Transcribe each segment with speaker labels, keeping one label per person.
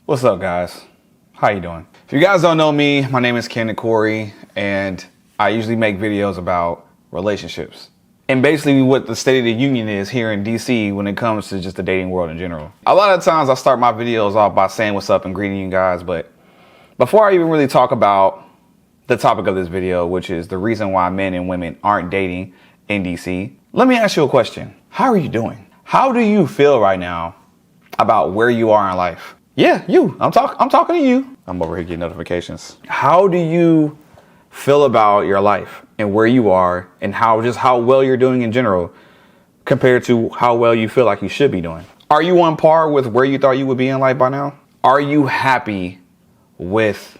Speaker 1: What's up, guys? How you doing? If you guys don't know me, my name is Canon and I usually make videos about relationships and basically what the state of the union is here in DC when it comes to just the dating world in general. A lot of times I start my videos off by saying what's up and greeting you guys, but before I even really talk about the topic of this video, which is the reason why men and women aren't dating in DC, let me ask you a question. How are you doing? How do you feel right now about where you are in life? Yeah, you. I'm talking to you. I'm over here getting notifications. How do you feel about your life and where you are and how well you're doing in general compared to how well you feel like you should be doing? Are you on par with where you thought you would be in life by now? Are you happy with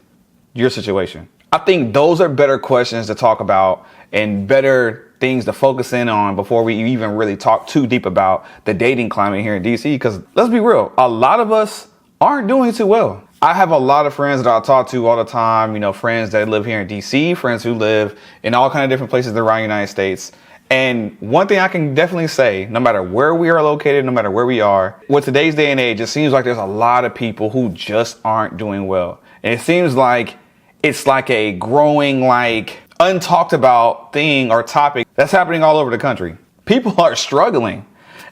Speaker 1: your situation? I think those are better questions to talk about and better things to focus in on before we even really talk too deep about the dating climate here in DC. Because let's be real, a lot of us aren't doing too well. I have a lot of friends that I talk to all the time, you know, friends that live here in DC, friends who live in all kind of different places around the United States. And one thing I can definitely say, no matter where we are located, no matter where we are, with today's day and age, it seems like there's a lot of people who just aren't doing well. And it seems like it's like a growing, like untalked about thing or topic that's happening all over the country. People are struggling.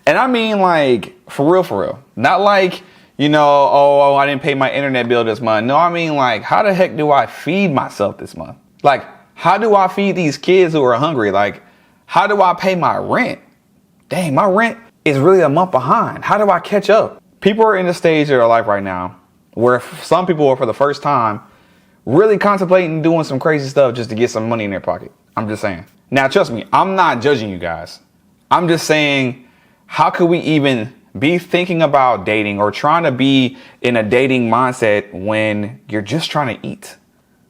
Speaker 1: And I mean, like, for real. Not like, you know, oh, I didn't pay my internet bill this month. No, I mean, like, how the heck do I feed myself this month? Like, how do I feed these kids who are hungry? Like, how do I pay my rent? Dang, my rent is really a month behind. How do I catch up? People are in the stage of their life right now where some people are for the first time really contemplating doing some crazy stuff just to get some money in their pocket. I'm just saying. Now, trust me, I'm not judging you guys. I'm just saying, how could we even be thinking about dating or trying to be in a dating mindset when you're just trying to eat?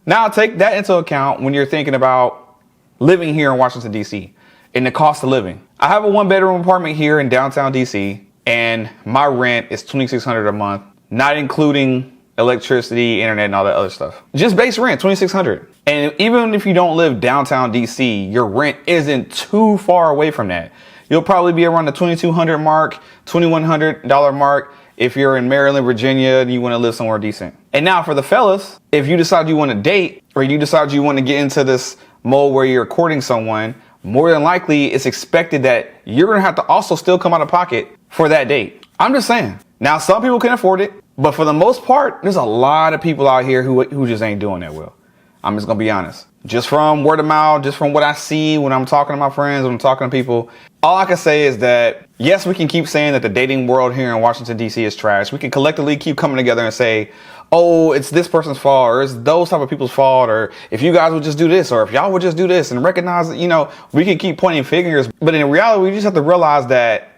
Speaker 1: Now, take that into account when you're thinking about living here in Washington, D.C. and the cost of living. I have a 1-bedroom apartment here in downtown D.C. and my rent is $2,600 a month, not including electricity, internet, and all that other stuff. Just base rent, $2,600. And even if you don't live downtown DC, your rent isn't too far away from that. You'll probably be around the $2,200 mark, $2,100 mark if you're in Maryland, Virginia, and you want to live somewhere decent. And now for the fellas, if you decide you want to date or you decide you want to get into this mode where you're courting someone, more than likely it's expected that you're going to have to also still come out of pocket for that date. I'm just saying. Now, some people can afford it, but for the most part, there's a lot of people out here who just ain't doing that well. I'm just going to be honest. Just from word of mouth, just from what I see when I'm talking to my friends, when I'm talking to people, all I can say is that, yes, we can keep saying that the dating world here in Washington, D.C. is trash. We can collectively keep coming together and say, oh, it's this person's fault, or it's those type of people's fault, or if you guys would just do this, or if y'all would just do this and recognize that, you know, we can keep pointing fingers. But in reality, we just have to realize that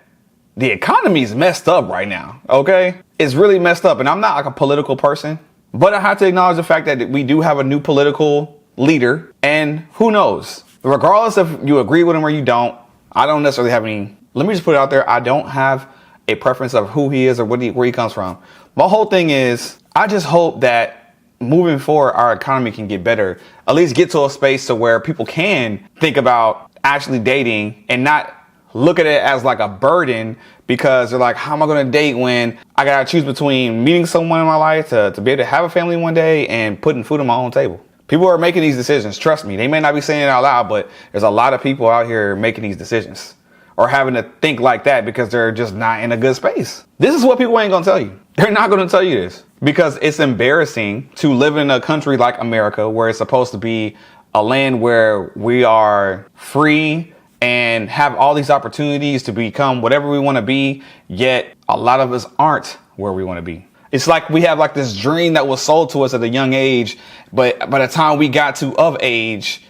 Speaker 1: the economy is messed up right now, okay? It's really messed up. And I'm not like a political person, but I have to acknowledge the fact that we do have a new political leader. And who knows? Regardless if you agree with him or you don't, I don't necessarily have any, let me just put it out there. I don't have a preference of who he is or where he comes from. My whole thing is, I just hope that moving forward, our economy can get better, at least get to a space to where people can think about actually dating and not look at it as like a burden because they're like, how am I going to date when I got to choose between meeting someone in my life to be able to have a family one day and putting food on my own table? People are making these decisions. Trust me. They may not be saying it out loud, but there's a lot of people out here making these decisions or having to think like that because they're just not in a good space. This is what people ain't going to tell you. They're not going to tell you this because it's embarrassing to live in a country like America where it's supposed to be a land where we are free and have all these opportunities to become whatever we want to be, yet a lot of us aren't where we want to be. It's like we have like this dream that was sold to us at a young age, but by the time we got to of age,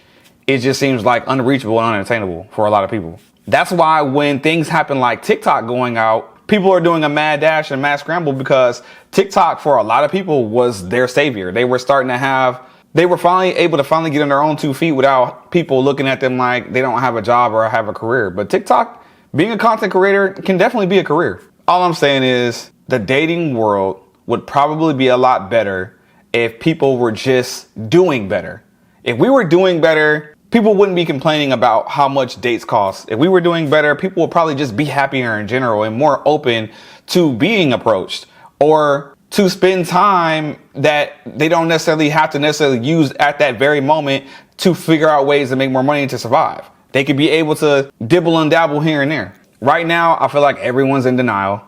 Speaker 1: it just seems like unreachable and unattainable for a lot of people. That's why when things happen like TikTok going out, people are doing a mad dash and mad scramble because TikTok for a lot of people was their savior. They were finally able to get on their own 2 feet without people looking at them like they don't have a job or have a career. But TikTok, being a content creator can definitely be a career. All I'm saying is the dating world would probably be a lot better if people were just doing better. If we were doing better, people wouldn't be complaining about how much dates cost. If we were doing better, people would probably just be happier in general and more open to being approached. Or to spend time that they don't necessarily have to necessarily use at that very moment to figure out ways to make more money to survive. They could be able to dibble and dabble here and there. Right now, I feel like everyone's in denial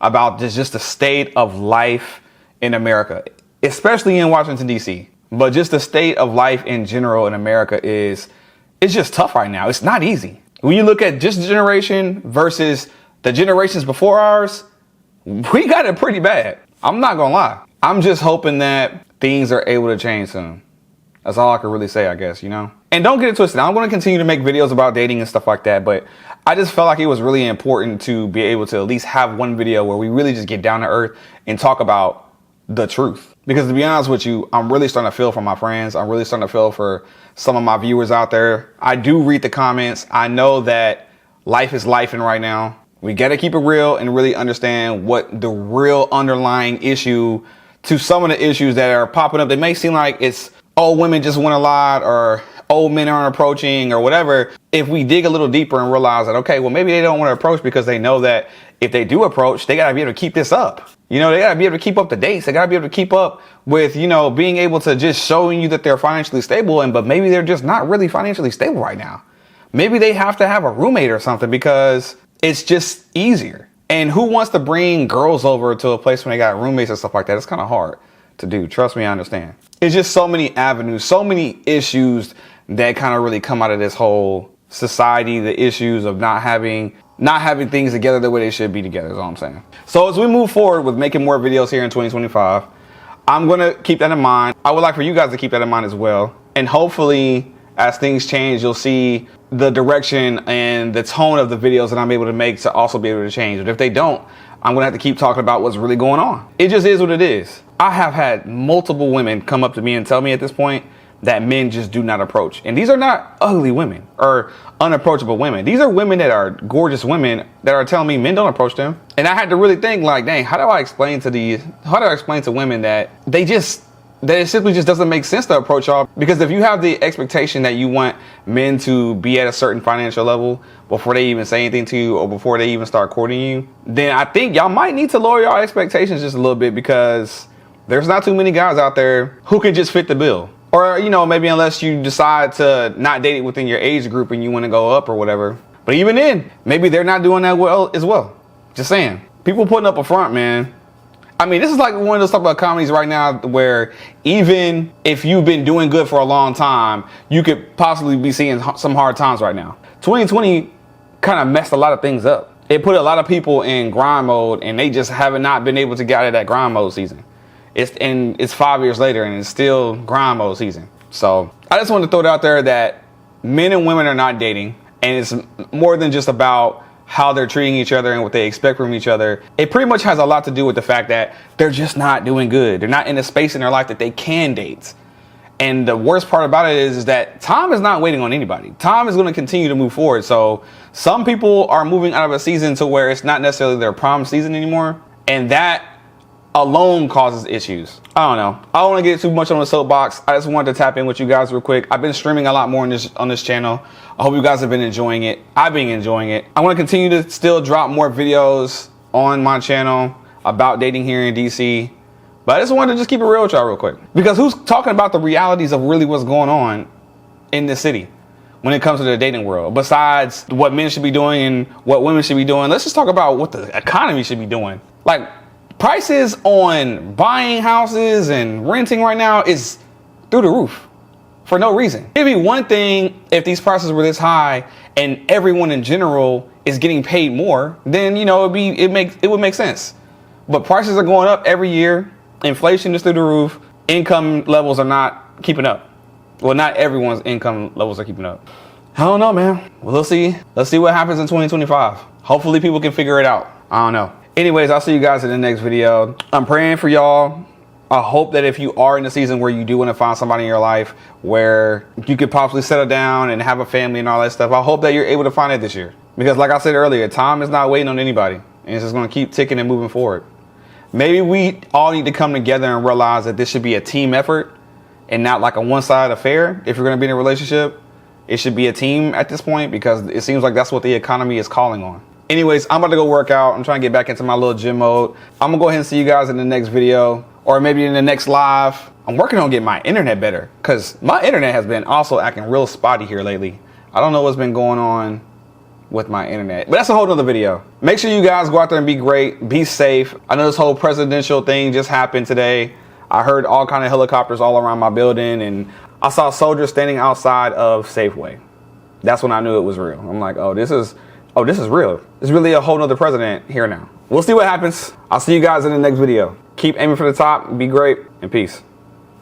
Speaker 1: about just the state of life in America, especially in Washington, D.C. But just the state of life in general in America it's just tough right now. It's not easy. When you look at just the generation versus the generations before ours, we got it pretty bad. I'm not gonna lie. I'm just hoping that things are able to change soon. That's all I can really say, I guess, you know? And don't get it twisted. I'm going to continue to make videos about dating and stuff like that, but I just felt like it was really important to be able to at least have one video where we really just get down to earth and talk about the truth. Because to be honest with you, I'm really starting to feel for my friends. I'm really starting to feel for some of my viewers out there. I do read the comments. I know that life is lifing right now. We got to keep it real and really understand what the real underlying issue to some of the issues that are popping up. They may seem like it's, oh, women just want a lot, or old men aren't approaching, or whatever. If we dig a little deeper and realize that, okay, well, maybe they don't want to approach because they know that if they do approach, they got to be able to keep this up. You know, they got to be able to keep up the dates. They got to be able to keep up with, you know, being able to just showing you that they're financially stable. But maybe they're just not really financially stable right now. Maybe they have to have a roommate or something because it's just easier. And who wants to bring girls over to a place when they got roommates and stuff like that? It's kind of hard to do. Trust me, I understand. It's just so many avenues, so many issues that kind of really come out of this whole society, the issues of not having things together the way they should be together, is all I'm saying. So as we move forward with making more videos here in 2025, I'm going to keep that in mind. I would like for you guys to keep that in mind as well. And hopefully, as things change, you'll see the direction and the tone of the videos that I'm able to make to also be able to change. But if they don't, I'm going to have to keep talking about what's really going on. It just is what it is. I have had multiple women come up to me and tell me at this point that men just do not approach. And these are not ugly women or unapproachable women. These are women that are gorgeous women that are telling me men don't approach them. And I had to really think like, dang, how do I explain to women that that it simply just doesn't make sense to approach y'all? Because if you have the expectation that you want men to be at a certain financial level before they even say anything to you or before they even start courting you, then I think y'all might need to lower y'all expectations just a little bit, because there's not too many guys out there who can just fit the bill. Or, you know, maybe unless you decide to not date it within your age group and you want to go up or whatever. But even then, maybe they're not doing that well as well. Just saying. People putting up a front, man. I mean, this is like one of those type of comedies right now where even if you've been doing good for a long time, you could possibly be seeing some hard times right now. 2020 kind of messed a lot of things up. It put a lot of people in grind mode, and they just haven't not been able to get out of that grind mode season. It's 5 years later and it's still grind mode season. So I just wanted to throw it out there that men and women are not dating, and it's more than just about how they're treating each other and what they expect from each other. It pretty much has a lot to do with the fact that they're just not doing good. They're not in a space in their life that they can date. And the worst part about it is that time is not waiting on anybody. Time is going to continue to move forward. So some people are moving out of a season to where it's not necessarily their prime season anymore. And that alone causes issues. I don't know. I don't want to get too much on the soapbox. I just wanted to tap in with you guys real quick. I've been streaming a lot more on this channel. I hope you guys have been enjoying it. I've been enjoying it. I want to continue to still drop more videos on my channel about dating here in DC. But I just wanted to just keep it real with y'all real quick. Because who's talking about the realities of really what's going on in this city when it comes to the dating world? Besides what men should be doing and what women should be doing, let's just talk about what the economy should be doing. Like, prices on buying houses and renting right now is through the roof for no reason. It'd be one thing if these prices were this high and everyone in general is getting paid more, then, you know, it would make sense. But prices are going up every year. Inflation is through the roof. Income levels are not keeping up. Well, not everyone's income levels are keeping up. I don't know, man. Well, let's see what happens in 2025. Hopefully people can figure it out. I don't know. Anyways, I'll see you guys in the next video. I'm praying for y'all. I hope that if you are in the season where you do want to find somebody in your life where you could possibly settle down and have a family and all that stuff, I hope that you're able to find it this year. Because like I said earlier, time is not waiting on anybody. And it's just going to keep ticking and moving forward. Maybe we all need to come together and realize that this should be a team effort and not like a one-sided affair. If you're going to be in a relationship, it should be a team at this point, because it seems like that's what the economy is calling on. Anyways, I'm about to go work out. I'm trying to get back into my little gym mode. I'm gonna go ahead and see you guys in the next video, or maybe in the next live. I'm working on getting my internet better, because my internet has been also acting real spotty here lately. I don't know what's been going on with my internet, but that's a whole nother video. Make sure you guys go out there and be great, be safe. I know this whole presidential thing just happened today. I heard all kind of helicopters all around my building, and I saw soldiers standing outside of Safeway. That's when I knew it was real. I'm like, oh, this is real. There's really a whole nother president here now. We'll see what happens. I'll see you guys in the next video. Keep aiming for the top, be great, and peace.